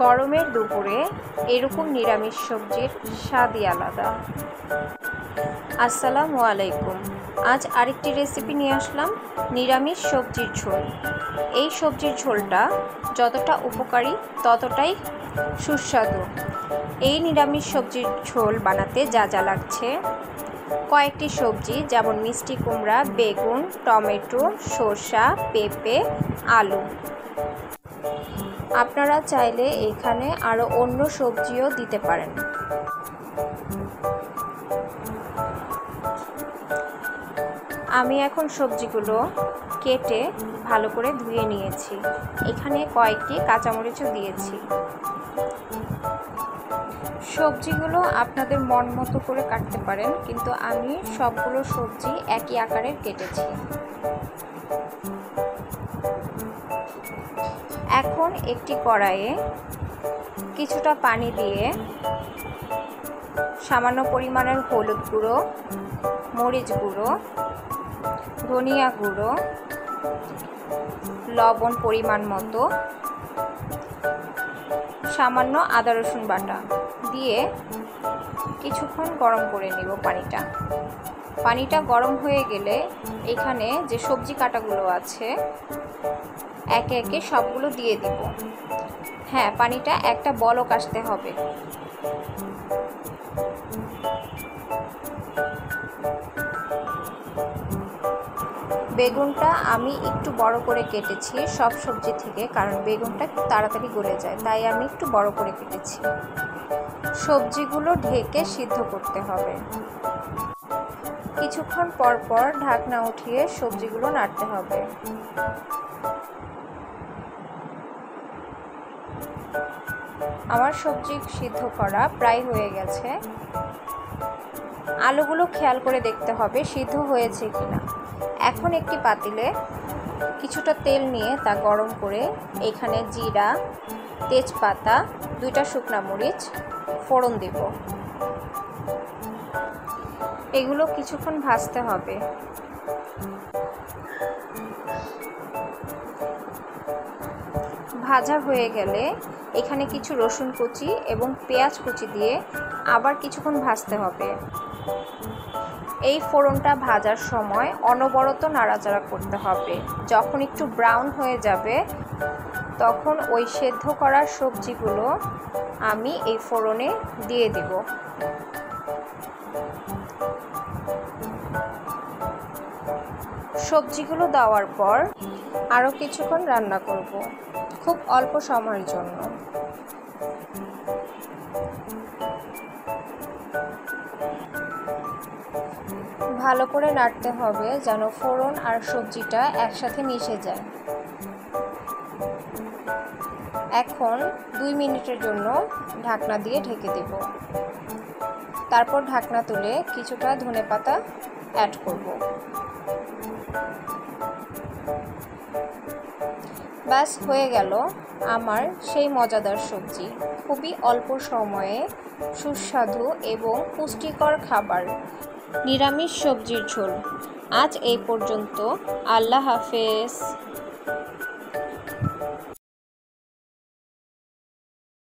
গরমের দুপুরে এরকম নিরামিষ সবজির স্বাদই আলাদা। আসসালামু আলাইকুম। আজ আরেকটি রেসিপি নিয়ে আসলাম, নিরামিষ সবজির ঝোল। এই সবজির ঝোলটা যতটা উপকারী ততটাই সুস্বাদু। এই নিরামিষ সবজির ঝোল বানাতে যা যা লাগছে: কয়েকটি সবজি যেমন মিষ্টি কুমড়া, বেগুন, টমেটো, শসা, পেঁপে, আলু। আপনারা চাইলে এখানে আরও অন্য সবজিও দিতে পারেন। আমি এখন সবজিগুলো কেটে ভালো করে ধুয়ে নিয়েছি। এখানে কয়েকটি কাঁচামরিচও দিয়েছি। সবজিগুলো আপনাদের মন মতো করে কাটতে পারেন, কিন্তু আমি সবগুলো সবজি একই আকারের কেটেছি। এখন একটি কড়াইয়ে কিছুটা পানি দিয়ে সামান্য পরিমাণের হলুদ গুঁড়ো, মরিচ গুঁড়ো, ধনিয়া গুঁড়ো, লবণ পরিমাণ মতো, সামান্য আদা রসুন বাটা দিয়ে কিছুক্ষণ গরম করে নেব পানিটা গরম হয়ে গেলে এখানে যে সবজি কাটাগুলো আছে একে একে সবগুলো দিয়ে দিব। হ্যাঁ, পানিটা একটা বলক আসতে হবে। বেগুনটা আমি একটু বড় করে কেটেছি সব সবজি থেকে, কারণ বেগুনটা তাড়াতাড়ি গলে যায়, তাই আমি একটু বড় করে কেটেছি। সবজিগুলো ঢেকে সিদ্ধ করতে হবে। কিছুক্ষণ পর পর ঢাকনা উঠিয়ে সবজিগুলো নাড়তে হবে। আমার সবজি সিদ্ধ করা প্রায় হয়ে গেছে। আলুগুলো খেয়াল করে দেখতে হবে সিদ্ধ হয়েছে কিনা। এখন একটি পাতিলে কিছুটা তেল নিয়ে তা গরম করে এখানে জিরা, তেজপাতা, 2টা শুকনা মরিচ ফোড়ন দেব। এগুলো কিছুক্ষণ ভাজতে হবে। ভাজা হয়ে গেলে এখানে কিছু রসুন কুচি এবং পেঁয়াজ কুচি দিয়ে আবার কিছুক্ষণ ভাজতে হবে। এই ফোড়নটা ভাজার সময় অনবরত নাড়াচাড়া করতে হবে। যখন একটু ব্রাউন হয়ে যাবে তখন ওই সেদ্ধ করা সবজিগুলো আমি এই ফোড়নে দিয়ে দেব। সবজিগুলো দেওয়ার পর আরও কিছুক্ষণ রান্না করব, খুব অল্প সময়ের জন্য। ভালো করে নাড়তে হবে যেন ফোড়ন আর সবজিটা একসাথে মিশে যায়। এখন 2 মিনিটের জন্য ঢাকনা দিয়ে ঢেকে দেব। তারপর ঢাকনা তুলে কিছুটা ধনেপাতা অ্যাড করব। ব্যাস হয়ে গেল আমার সেই মজাদার সবজি। খুবই অল্প সময়ে সুস্বাদু এবং পুষ্টিকর খাবার, নিরামিষ সবজির ঝোল। আজ এই পর্যন্ত। আল্লাহ হাফেজ।